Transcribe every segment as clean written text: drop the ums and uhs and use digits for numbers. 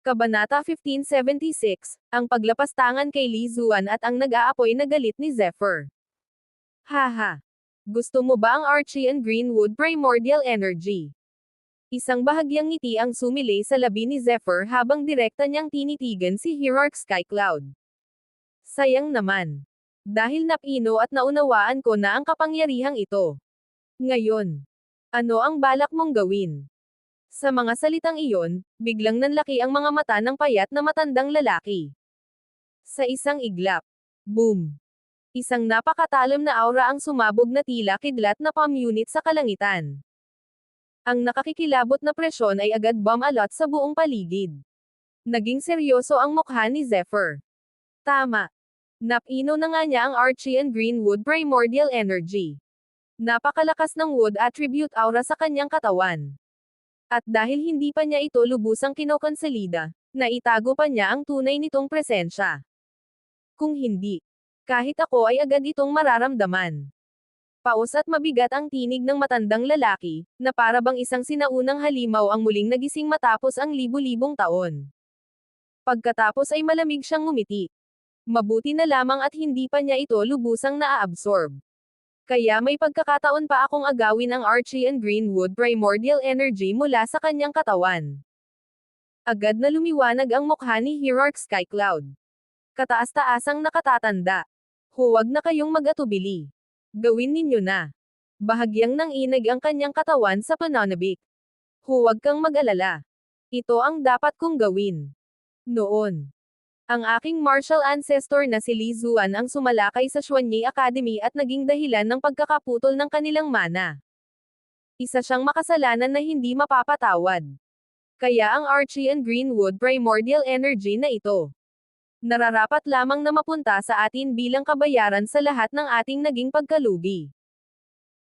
Kabanata 1576, ang paglapastangan kay Li Zuan at ang nag-aapoy na galit ni Zephyr. Haha! Gusto mo ba ang Archean Greenwood Primordial Energy? Isang bahagyang ngiti ang sumilay sa labi ni Zephyr habang direkta niyang tinitigan si Hierarch Skycloud. Sayang naman. Dahil napino at naunawaan ko na ang kapangyarihang ito. Ngayon, ano ang balak mong gawin? Sa mga salitang iyon, biglang nanlaki ang mga mata ng payat na matandang lalaki. Sa isang iglap. Boom! Isang napakatalim na aura ang sumabog na tila kidlat na palm-unit sa kalangitan. Ang nakakikilabot na presyon ay agad bumalot sa buong paligid. Naging seryoso ang mukha ni Zephyr. Tama. Napino na nga niya ang Archean Greenwood Primordial Energy. Napakalakas ng wood attribute aura sa kanyang katawan. At dahil hindi pa niya ito lubusang kinokonsolida, naitago pa niya ang tunay nitong presensya. Kung hindi, kahit ako ay agad itong mararamdaman. Paos at mabigat ang tinig ng matandang lalaki, na para bang isang sinaunang halimaw ang muling nagising matapos ang libu-libong taon. Pagkatapos ay malamig siyang ngumiti. Mabuti na lamang at hindi pa niya ito lubusang naa-absorb. Kaya may pagkakataon pa akong agawin ang Archean Greenwood Primordial Energy mula sa kanyang katawan. Agad na lumiwanag ang mukha ni Hierarch Skycloud. Kataas-taasang nakatatanda. Huwag na kayong mag-atubili. Gawin ninyo na. Bahagyang nanginig ang kanyang katawan sa pananabik. Huwag kang mag-alala. Ito ang dapat kong gawin. Noon. Ang aking martial ancestor na si Li Zuan ang sumalakay sa Xuanyi Academy at naging dahilan ng pagkakaputol ng kanilang mana. Isa siyang makasalanan na hindi mapapatawad. Kaya ang Archean Greenwood Primordial Energy na ito. Nararapat lamang na mapunta sa atin bilang kabayaran sa lahat ng ating naging pagkalugi.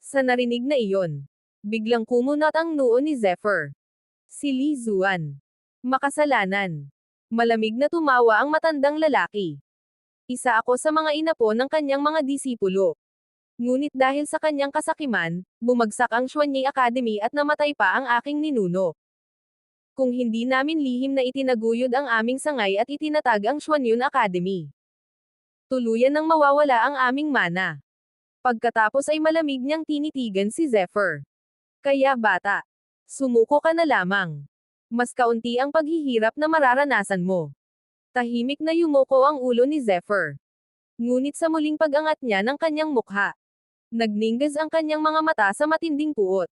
Sa narinig na iyon, biglang kumunat ang noo ni Zephyr. Si Li Zuan. Makasalanan. Malamig na tumawa ang matandang lalaki. Isa ako sa mga inapo ng kanyang mga disipulo. Ngunit dahil sa kanyang kasakiman, bumagsak ang Xuanyi Academy at namatay pa ang aking ninuno. Kung hindi namin lihim na itinaguyod ang aming sangay at itinatag ang Xuanyun Academy, tuluyan nang mawawala ang aming mana. Pagkatapos ay malamig niyang tinitigan si Zephyr. Kaya bata, sumuko ka na lamang. Mas kaunti ang paghihirap na mararanasan mo. Tahimik na yumuko ang ulo ni Zephyr. Ngunit sa muling pag-angat niya ng kanyang mukha, nagningas ang kanyang mga mata sa matinding puot.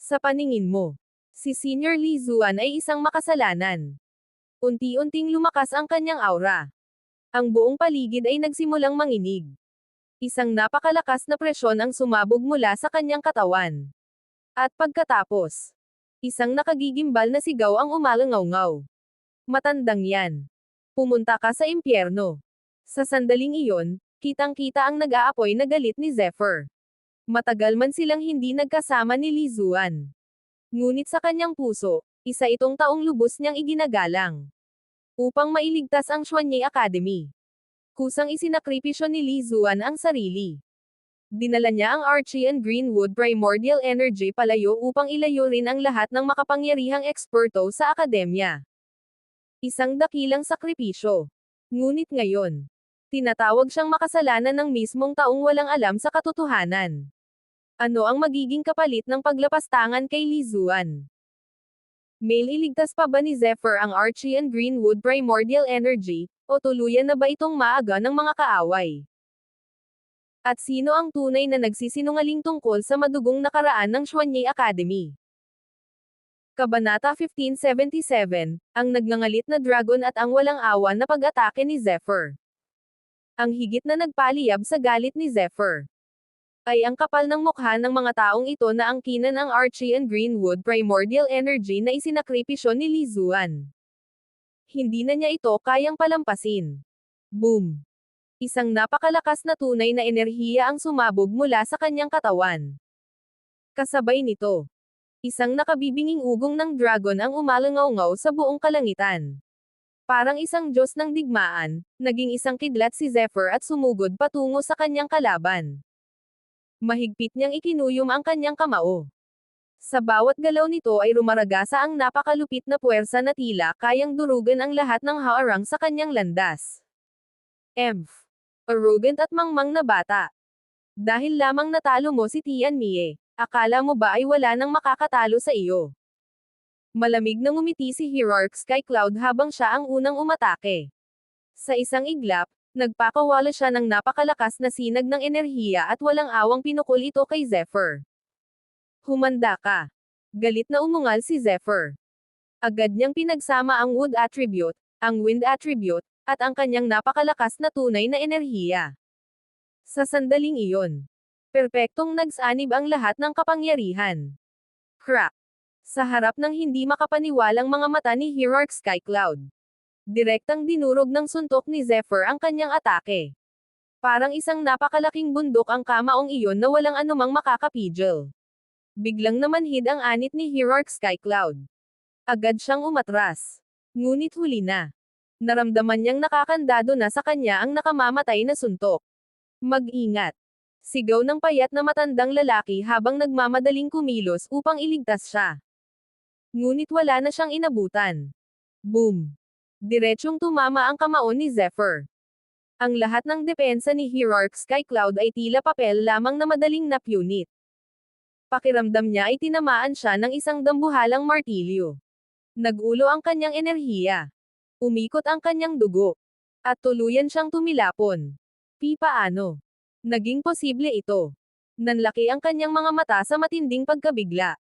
Sa paningin mo, si Senior Li Zuan ay isang makasalanan. Unti-unting lumakas ang kanyang aura. Ang buong paligid ay nagsimulang manginig. Isang napakalakas na presyon ang sumabog mula sa kanyang katawan. At pagkatapos, isang nakagigimbal na sigaw ang umalangaw-ngaw. Matandang yan. Pumunta ka sa impyerno. Sa sandaling iyon, kitang-kita ang nag-aapoy na galit ni Zephyr. Matagal man silang hindi nagkasama ni Li Zuan. Ngunit sa kanyang puso, isa itong taong lubos niyang iginagalang. Upang mailigtas ang Xuanyi Academy. Kusang isinakripisyo ni Li Zuan ang sarili. Dinala niya ang Archean Greenwood Primordial Energy palayo upang ilayo rin ang lahat ng makapangyarihang eksperto sa akademya. Isang dakilang sakripisyo. Ngunit ngayon, tinatawag siyang makasalanan ng mismong taong walang alam sa katotohanan. Ano ang magiging kapalit ng paglapastangan kay Li Zuan? Mailigtas pa ba ni Zephyr ang Archean Greenwood Primordial Energy, o tuluyan na ba itong maaga ng mga kaaway? At sino ang tunay na nagsisinungaling tungkol sa madugong nakaraan ng Xuanyi Academy? Kabanata 1577, ang nagngangalit na dragon at ang walang awa na pag-atake ni Zephyr. Ang higit na nagpaliyab sa galit ni Zephyr ay ang kapal ng mukha ng mga taong ito na angkinan ang Archean Greenwood Primordial Energy na isinakripisyo ni Li Zuan. Hindi na niya ito kayang palampasin. Boom! Isang napakalakas na tunay na enerhiya ang sumabog mula sa kanyang katawan. Kasabay nito, isang nakabibinging ugong ng dragon ang umalangaw-ngaw sa buong kalangitan. Parang isang Diyos ng digmaan, naging isang kidlat si Zephyr at sumugod patungo sa kanyang kalaban. Mahigpit niyang ikinuyom ang kanyang kamao. Sa bawat galaw nito ay rumaragasa ang napakalupit na puwersa na tila kayang durugan ang lahat ng haarang sa kanyang landas. Emph. Arrogant at mangmang na bata. Dahil lamang natalo mo si Tian Mie, akala mo ba ay wala nang makakatalo sa iyo? Malamig na ngumiti si Hierarch Skycloud habang siya ang unang umatake. Sa isang iglap, nagpakawala siya ng napakalakas na sinag ng enerhiya at walang awang pinukol ito kay Zephyr. Humanda ka. Galit na umungal si Zephyr. Agad niyang pinagsama ang wood attribute, ang wind attribute, at ang kanyang napakalakas na tunay na enerhiya. Sa sandaling iyon, perpektong nagsanib ang lahat ng kapangyarihan. Crack! Sa harap ng hindi makapaniwalang mga mata ni Hierarch Skycloud, direktang dinurog ng suntok ni Zephyr ang kanyang atake. Parang isang napakalaking bundok ang kamaong iyon na walang anumang makakapigil. Biglang namanhid ang anit ni Hierarch Skycloud. Agad siyang umatras. Ngunit huli na. Naramdaman niyang nakakandado na sa kanya ang nakamamatay na suntok. Mag-ingat! Sigaw ng payat na matandang lalaki habang nagmamadaling kumilos upang iligtas siya. Ngunit wala na siyang inabutan. Boom! Diretsyong tumama ang kamaon ni Zephyr. Ang lahat ng depensa ni Hierarch Skycloud ay tila papel lamang na madaling napunit. Pakiramdam niya ay tinamaan siya ng isang dambuhalang martilyo. Nag-ulo ang kanyang enerhiya. Umikot ang kanyang dugo. At tuluyan siyang tumilapon. Paano? Naging posible ito. Nanlaki ang kanyang mga mata sa matinding pagkabigla.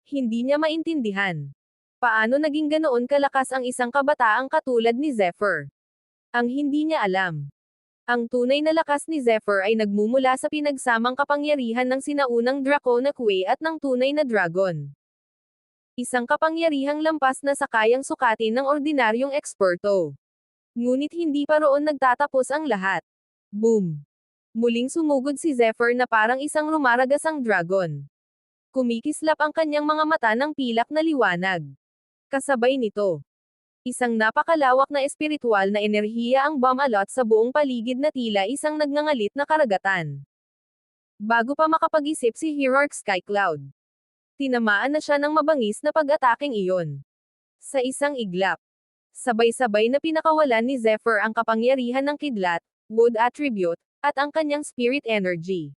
Hindi niya maintindihan. Paano naging ganoon kalakas ang isang kabataang katulad ni Zephyr? Ang hindi niya alam. Ang tunay na lakas ni Zephyr ay nagmumula sa pinagsamang kapangyarihan ng sinaunang Draconic Way at ng tunay na dragon. Isang kapangyarihang lampas na sa kayang sukatin ng ordinaryong eksperto. Ngunit hindi pa roon nagtatapos ang lahat. Boom! Muling sumugod si Zephyr na parang isang rumaragasang dragon. Kumikislap ang kanyang mga mata ng pilak na liwanag. Kasabay nito, isang napakalawak na espiritual na enerhiya ang bumalot sa buong paligid na tila isang nagngangalit na karagatan. Bago pa makapag-isip si Hierarch Skycloud, tinamaan na siya ng mabangis na pag-ataking iyon. Sa isang iglap, sabay-sabay na pinakawalan ni Zephyr ang kapangyarihan ng kidlat, wood attribute, at ang kanyang spirit energy.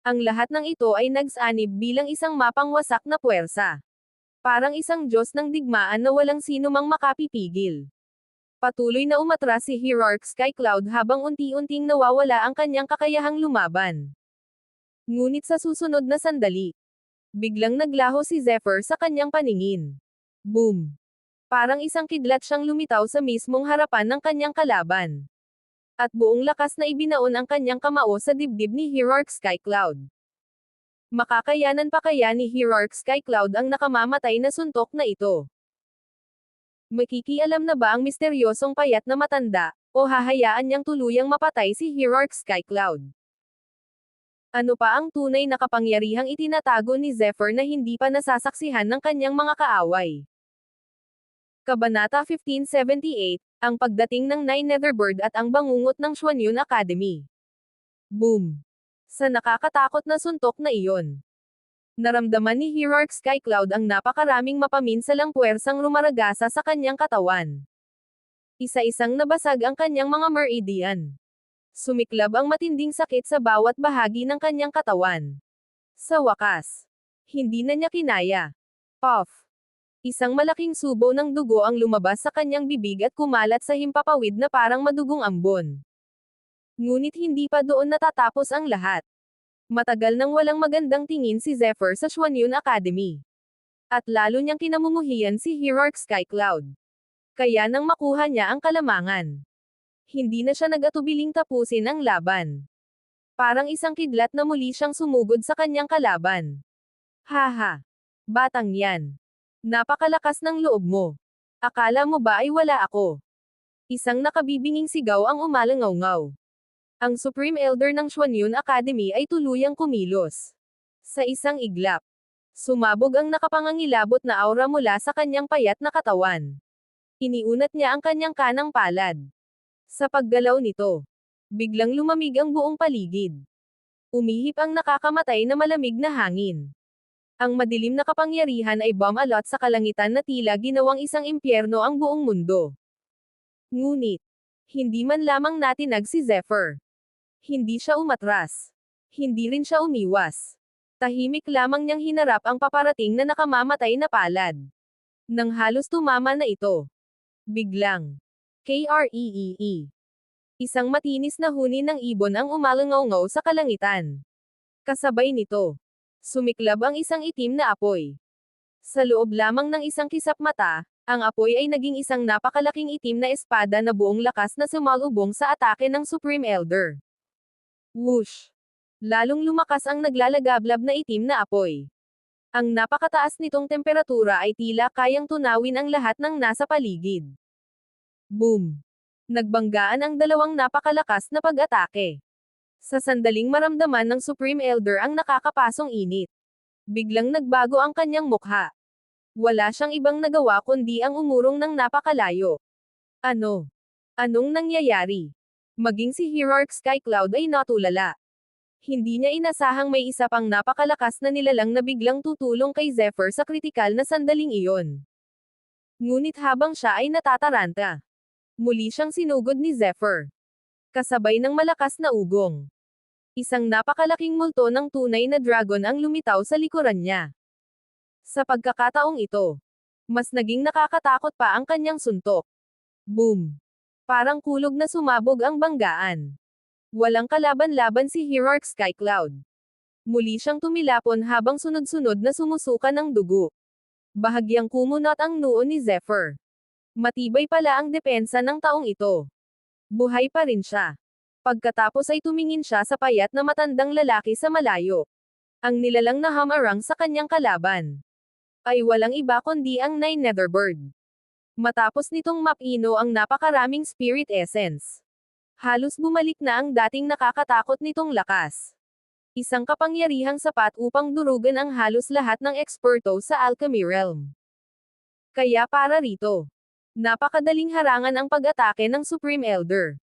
Ang lahat ng ito ay nagsanib bilang isang mapangwasak na puwersa. Parang isang Diyos ng digmaan na walang sino mang makapipigil. Patuloy na umatras si Hierarch Skycloud habang unti-unting nawawala ang kanyang kakayahang lumaban. Ngunit sa susunod na sandali, biglang naglaho si Zephyr sa kanyang paningin. Boom! Parang isang kidlat siyang lumitaw sa mismong harapan ng kanyang kalaban. At buong lakas na ibinaon ang kanyang kamao sa dibdib ni Hierarch Skycloud. Makakayanan pa kaya ni Hierarch Skycloud ang nakamamatay na suntok na ito? Makikialam na ba ang misteryosong payat na matanda, o hahayaan niyang tuluyang mapatay si Hierarch Skycloud? Ano pa ang tunay na kapangyarihang itinatago ni Zephyr na hindi pa nasasaksihan ng kanyang mga kaaway? Kabanata 1578, ang pagdating ng Nine Netherbird at ang bangungot ng Xuanyun Academy. Boom! Sa nakakatakot na suntok na iyon, naramdaman ni Hierarch Skycloud ang napakaraming mapaminsalang puwersang rumaragasa sa kanyang katawan. Isa-isang nabasag ang kanyang mga meridian. Sumiklab ang matinding sakit sa bawat bahagi ng kanyang katawan. Sa wakas, hindi na niya kinaya. Puff! Isang malaking subo ng dugo ang lumabas sa kanyang bibig at kumalat sa himpapawid na parang madugong ambon. Ngunit hindi pa doon natatapos ang lahat. Matagal nang walang magandang tingin si Zephyr sa Xuanyun Academy. At lalo niyang kinamumuhian si Hierarch Skycloud. Kaya nang makuha niya ang kalamangan, hindi na siya nag-atubiling tapusin ang laban. Parang isang kidlat na muli siyang sumugod sa kanyang kalaban. Haha! Batang yan! Napakalakas ng loob mo. Akala mo ba ay wala ako? Isang nakabibinging sigaw ang umalangaw-ngaw. Ang Supreme Elder ng Xuanyun Academy ay tuluyang kumilos. Sa isang iglap, sumabog ang nakapangangilabot na aura mula sa kanyang payat na katawan. Iniunat niya ang kanyang kanang palad. Sa paggalaw nito, biglang lumamig ang buong paligid. Umihip ang nakakamatay na malamig na hangin. Ang madilim na kapangyarihan ay bumalot sa kalangitan na tila ginawang isang impyerno ang buong mundo. Ngunit, hindi man lamang natinag si Zephyr. Hindi siya umatras. Hindi rin siya umiwas. Tahimik lamang niyang hinarap ang paparating na nakamamatay na palad. Nang halos tumama na ito. Biglang. Kreee. Isang matinis na huni ng ibon ang umalangaw sa kalangitan. Kasabay nito. Sumiklab ang isang itim na apoy. Sa loob lamang ng isang kisap mata, ang apoy ay naging isang napakalaking itim na espada na buong lakas na sumalubong sa atake ng Supreme Elder. Whoosh! Lalong lumakas ang naglalagablab na itim na apoy. Ang napakataas nitong temperatura ay tila kayang tunawin ang lahat ng nasa paligid. Boom! Nagbanggaan ang dalawang napakalakas na pag-atake. Sa sandaling maramdaman ng Supreme Elder ang nakakapasong init. Biglang nagbago ang kanyang mukha. Wala siyang ibang nagawa kundi ang umurong ng napakalayo. Ano? Anong nangyayari? Maging si Hierarch Skycloud ay natulala. Hindi niya inasahang may isa pang napakalakas na nilalang na biglang tutulong kay Zephyr sa kritikal na sandaling iyon. Ngunit habang siya ay natataranta, muli siyang sinugod ni Zephyr. Kasabay ng malakas na ugong. Isang napakalaking multo ng tunay na dragon ang lumitaw sa likuran niya. Sa pagkakataong ito, mas naging nakakatakot pa ang kanyang suntok. Boom! Parang kulog na sumabog ang banggaan. Walang kalaban-laban si Hierarch Skycloud. Muli siyang tumilapon habang sunod-sunod na sumusuka ng dugo. Bahagyang kumunot ang noo ni Zephyr. Matibay pala ang depensa ng taong ito. Buhay pa rin siya. Pagkatapos ay tumingin siya sa payat na matandang lalaki sa malayo. Ang nilalang na hamarang sa kanyang kalaban ay walang iba kundi ang Nine Netherbird. Matapos nitong mapino ang napakaraming spirit essence, halos bumalik na ang dating nakakatakot nitong lakas. Isang kapangyarihang sapat upang durugan ang halos lahat ng eksperto sa alchemy realm. Kaya para rito, napakadaling harangan ang pag-atake ng Supreme Elder.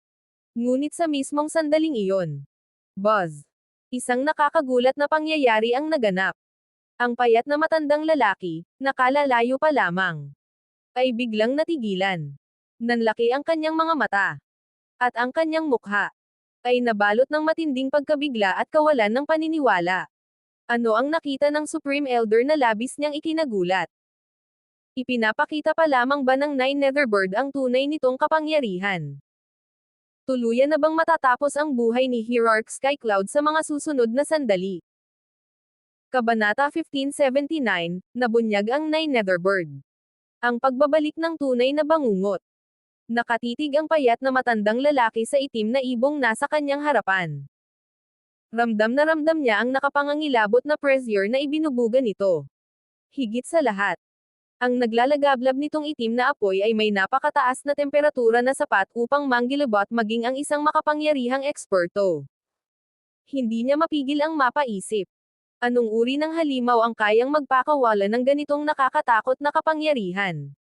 Ngunit sa mismong sandaling iyon, buzz! Isang nakakagulat na pangyayari ang naganap. Ang payat na matandang lalaki, nakalalayo pa lamang, ay biglang natigilan. Nanlaki ang kanyang mga mata. At ang kanyang mukha ay nabalot ng matinding pagkabigla at kawalan ng paniniwala. Ano ang nakita ng Supreme Elder na labis niyang ikinagulat? Ipinapakita pa lamang ba ng Nine Netherbird ang tunay nitong kapangyarihan? Tuluyan na bang matatapos ang buhay ni Hierarch Skycloud sa mga susunod na sandali? Kabanata 1579, Nabunyag ang Nine Netherbird. Ang pagbabalik ng tunay na bangungot. Nakatitig ang payat na matandang lalaki sa itim na ibong nasa kanyang harapan. Ramdam na ramdam niya ang nakapangangilabot na pressure na ibinubuga nito. Higit sa lahat, ang naglalagablab nitong itim na apoy ay may napakataas na temperatura na sapat upang manggilabot maging ang isang makapangyarihang eksperto. Hindi niya mapigil ang mapaisip. Anong uri ng halimaw ang kayang magpakawala ng ganitong nakakatakot na kapangyarihan?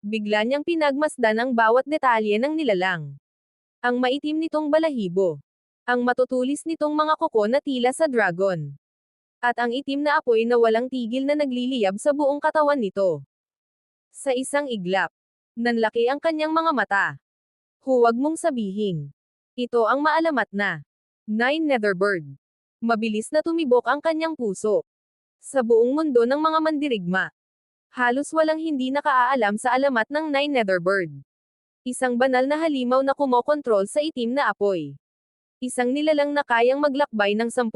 Bigla niyang pinagmasdan ang bawat detalye ng nilalang. Ang maitim nitong balahibo. Ang matutulis nitong mga kuko na tila sa dragon. At ang itim na apoy na walang tigil na nagliliyab sa buong katawan nito. Sa isang iglap, nanlaki ang kanyang mga mata. Huwag mong sabihin. Ito ang maalamat na Nine Netherbird. Mabilis na tumibok ang kanyang puso. Sa buong mundo ng mga mandirigma, halos walang hindi nakaalam sa alamat ng Nine Netherbird. Isang banal na halimaw na kumokontrol sa itim na apoy. Isang nilalang na kayang maglakbay ng 10,000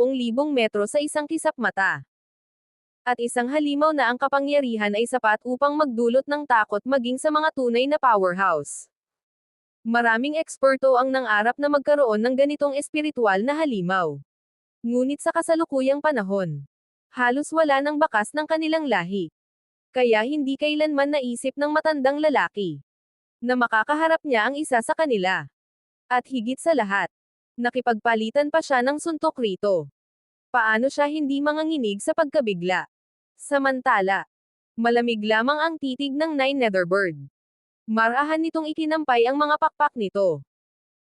metro sa isang kisap mata. At isang halimaw na ang kapangyarihan ay sapat upang magdulot ng takot maging sa mga tunay na powerhouse. Maraming eksperto ang nangarap na magkaroon ng ganitong espiritual na halimaw. Ngunit sa kasalukuyang panahon, halos wala ng bakas ng kanilang lahi. Kaya hindi kailanman naisip ng matandang lalaki na makakaharap niya ang isa sa kanila. At higit sa lahat, nakipagpalitan pa siya ng suntok rito. Paano siya hindi manganginig sa pagkabigla? Samantala, malamig lamang ang titig ng Nine Netherbird. Marahan nitong ikinampay ang mga pakpak nito.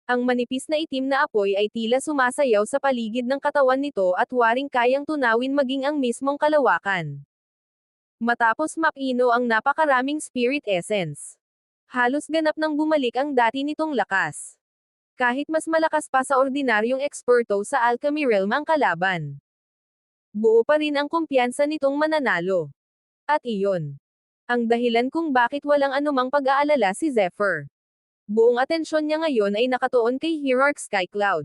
Ang manipis na itim na apoy ay tila sumasayaw sa paligid ng katawan nito at waring kayang tunawin maging ang mismong kalawakan. Matapos mapino ang napakaraming spirit essence, halos ganap nang bumalik ang dati nitong lakas. Kahit mas malakas pa sa ordinaryong eksperto sa alchemy realm ang kalaban, buo pa rin ang kumpiyansa nitong mananalo. At iyon ang dahilan kung bakit walang anumang pag-aalala si Zephyr. Buong atensyon niya ngayon ay nakatuon kay Hierarch Skycloud.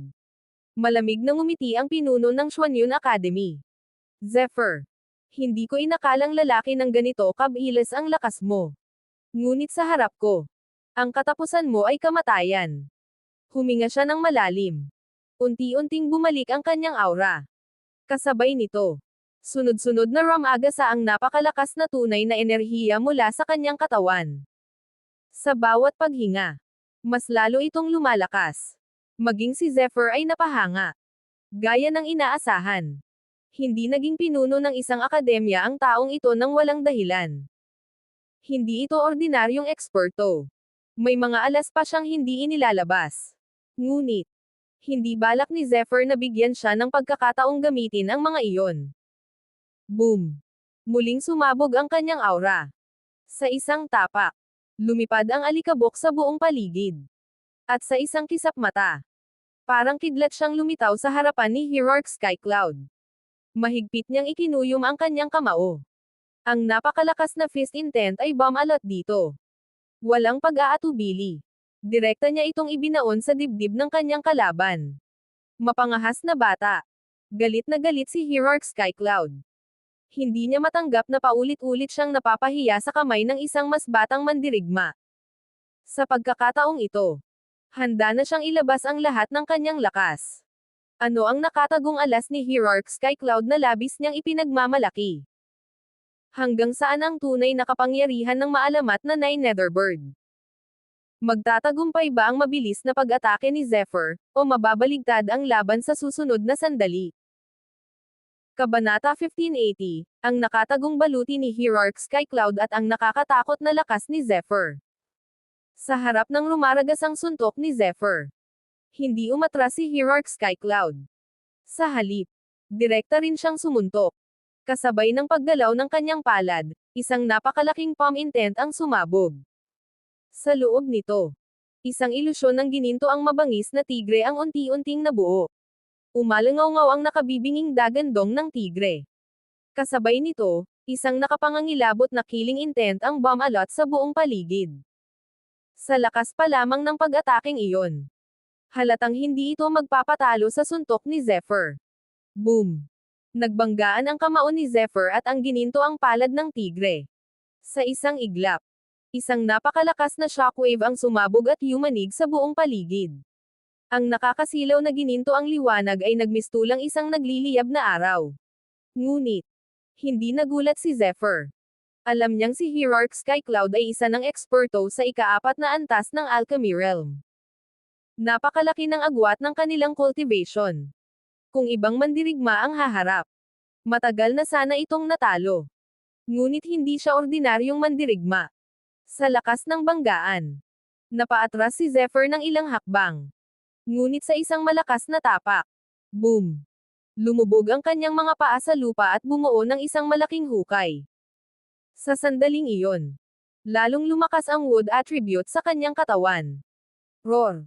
Malamig na ngumiti ang pinuno ng Xuanyun Academy. Zephyr, hindi ko inakalang lalaki ng ganito kabilis ang lakas mo. Ngunit sa harap ko, ang katapusan mo ay kamatayan. Huminga siya ng malalim. Unti-unting bumalik ang kanyang aura. Kasabay nito, sunod-sunod na ramagasa ang napakalakas na tunay na enerhiya mula sa kanyang katawan. Sa bawat paghinga, mas lalo itong lumalakas. Maging si Zephyr ay napahanga. Gaya ng inaasahan. Hindi naging pinuno ng isang akademya ang taong ito nang walang dahilan. Hindi ito ordinaryong eksperto. May mga alas pa siyang hindi inilalabas. Ngunit, hindi balak ni Zephyr na bigyan siya ng pagkakataong gamitin ang mga iyon. Boom! Muling sumabog ang kanyang aura. Sa isang tapak, lumipad ang alikabok sa buong paligid. At sa isang kisap mata, parang kidlat siyang lumitaw sa harapan ni Hierarch Skycloud. Mahigpit niyang ikinuyom ang kanyang kamao. Ang napakalakas na fist intent ay bumalot dito. Walang pag-aatubili. Direkta niya itong ibinaon sa dibdib ng kanyang kalaban. Mapangahas na bata. Galit na galit si Hierarch Skycloud. Hindi niya matanggap na paulit-ulit siyang napapahiya sa kamay ng isang mas batang mandirigma. Sa pagkakataong ito, handa na siyang ilabas ang lahat ng kanyang lakas. Ano ang nakatagong alas ni Hierarch Skycloud na labis niyang ipinagmamalaki? Hanggang saan ang tunay na kapangyarihan ng maalamat na Nine Netherbird? Magtatagumpay ba ang mabilis na pag-atake ni Zephyr, o mababaligtad ang laban sa susunod na sandali? Kabanata 1580, ang nakatagong baluti ni Hierarch Skycloud at ang nakakatakot na lakas ni Zephyr. Sa harap ng rumaragasang suntok ni Zephyr, hindi umatras si Hierarch Skycloud. Sa halip, direkta rin siyang sumuntok. Kasabay ng paggalaw ng kanyang palad, isang napakalaking palm intent ang sumabog. Sa loob nito, isang ilusyon ng gininto ang mabangis na tigre ang unti-unting nabuo. Umalangaw-ngaw ang nakabibinging dagandong ng tigre. Kasabay nito, isang nakapangangilabot na killing intent ang bumalot sa buong paligid. Sa lakas pa lamang ng pag-ataking iyon, halatang hindi ito magpapatalo sa suntok ni Zephyr. Boom! Nagbanggaan ang kamao ni Zephyr at ang gininto ang palad ng tigre. Sa isang iglap, isang napakalakas na shockwave ang sumabog at yumanig sa buong paligid. Ang nakakasilaw na gininto ang liwanag ay nagmistulang isang nagliliyab na araw. Ngunit, hindi nagulat si Zephyr. Alam niyang si Hierarch Skycloud ay isa ng eksperto sa ika-4 na antas ng alchemy realm. Napakalaki ng agwat ng kanilang cultivation. Kung ibang mandirigma ang haharap, matagal na sana itong natalo. Ngunit hindi siya ordinaryong mandirigma. Sa lakas ng banggaan, napaatras si Zephyr ng ilang hakbang. Ngunit sa isang malakas na tapak, boom! Lumubog ang kanyang mga paa sa lupa at bumuo ng isang malaking hukay. Sa sandaling iyon, lalong lumakas ang wood attribute sa kanyang katawan. Roar!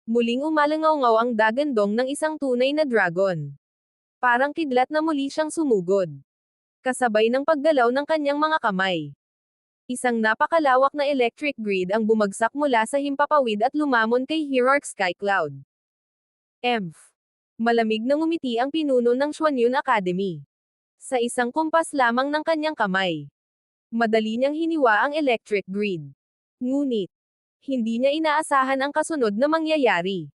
Muling umalangaw-ngaw ang dagandong ng isang tunay na dragon. Parang kidlat na muli siyang sumugod. Kasabay ng paggalaw ng kanyang mga kamay. Isang napakalawak na electric grid ang bumagsak mula sa himpapawid at lumamon kay Hierarch Skycloud. Malamig na ngumiti ang pinuno ng Xuanyun Academy. Sa isang kumpas lamang ng kanyang kamay, madali niyang hiniwa ang electric grid. Ngunit, hindi niya inaasahan ang kasunod na mangyayari.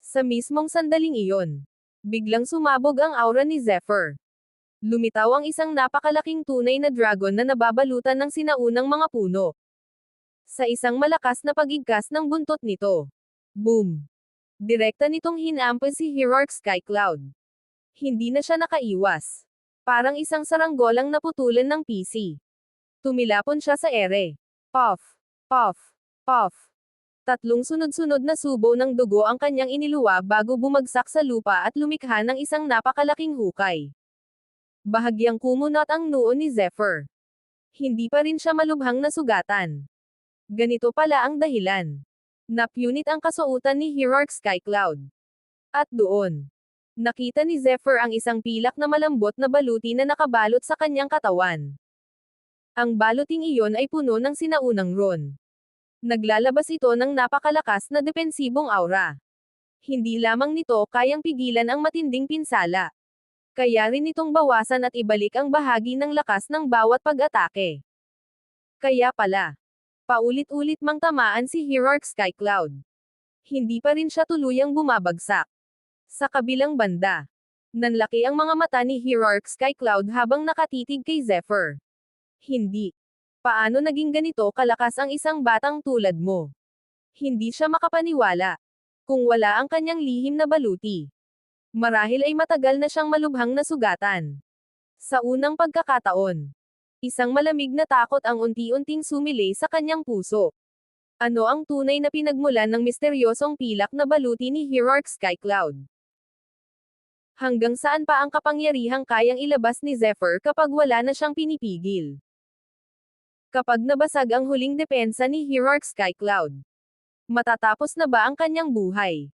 Sa mismong sandaling iyon, biglang sumabog ang aura ni Zephyr. Lumitaw ang isang napakalaking tunay na dragon na nababalutan ng sinaunang mga puno. Sa isang malakas na pagigkas ng buntot nito. Boom! Direkta nitong hinampas si Hierarch Skycloud. Hindi na siya nakaiwas. Parang isang saranggolang naputulan ng PC. Tumilapon siya sa ere. Puff! Puff! Puff! Tatlong sunod-sunod na subo ng dugo ang kanyang iniluwa bago bumagsak sa lupa at lumikha ng isang napakalaking hukay. Bahagyang kumunot ang noo ni Zephyr. Hindi pa rin siya malubhang nasugatan. Ganito pala ang dahilan. Napunit ang kasuotan ni Hierarch Skycloud. At doon, nakita ni Zephyr ang isang pilak na malambot na baluti na nakabalot sa kanyang katawan. Ang baluting iyon ay puno ng sinaunang ron. Naglalabas ito ng napakalakas na depensibong aura. Hindi lamang nito kayang pigilan ang matinding pinsala. Kaya rin itong bawasan at ibalik ang bahagi ng lakas ng bawat pag-atake. Kaya pala, paulit-ulit mang tamaan si Hierarch Skycloud. Hindi pa rin siya tuluyang bumabagsak. Sa kabilang banda, nanlaki ang mga mata ni Hierarch Skycloud habang nakatitig kay Zephyr. Hindi. Paano naging ganito kalakas ang isang batang tulad mo? Hindi siya makapaniwala. Kung wala ang kanyang lihim na baluti. Marahil ay matagal na siyang malubhang nasugatan. Sa unang pagkakataon, isang malamig na takot ang unti-unting sumilay sa kanyang puso. Ano ang tunay na pinagmulan ng misteryosong pilak na baluti ni Hierarch Skycloud? Hanggang saan pa ang kapangyarihang kayang ilabas ni Zephyr kapag wala na siyang pinipigil? Kapag nabasag ang huling depensa ni Hierarch Skycloud, matatapos na ba ang kanyang buhay?